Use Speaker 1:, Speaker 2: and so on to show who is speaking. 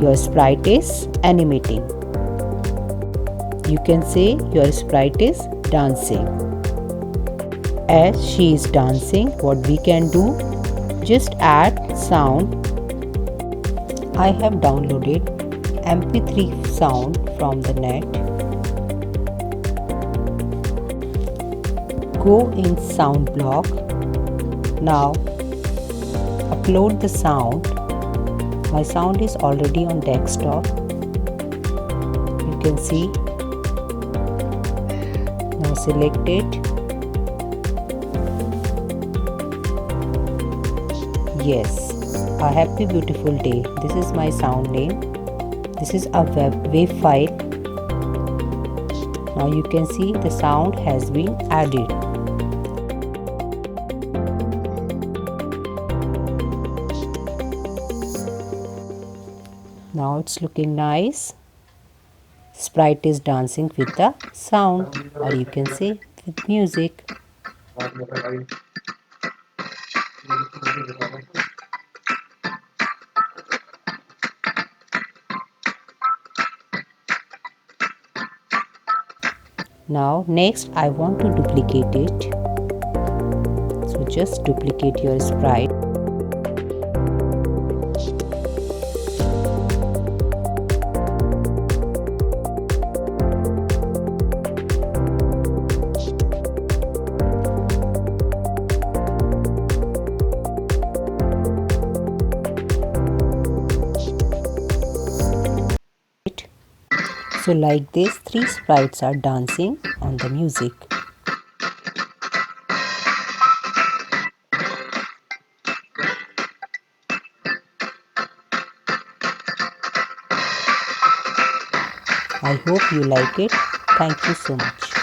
Speaker 1: your sprite is animating. You can say your sprite is dancing. As she is dancing, what we can do? Just add sound. I have downloaded MP3 sound from the net. Go in sound block. Now upload the sound. My sound is already on desktop. You can see. Now select it. Yes, a happy beautiful day. This is my sound name. This is a wave file. Now you can see the sound has been added. Now it's looking nice. Sprite is dancing with the sound, or you can say with music. Now next I want to duplicate it. So just duplicate your sprite. So like this, 3 sprites are dancing on the music. I hope you like it. Thank you so much.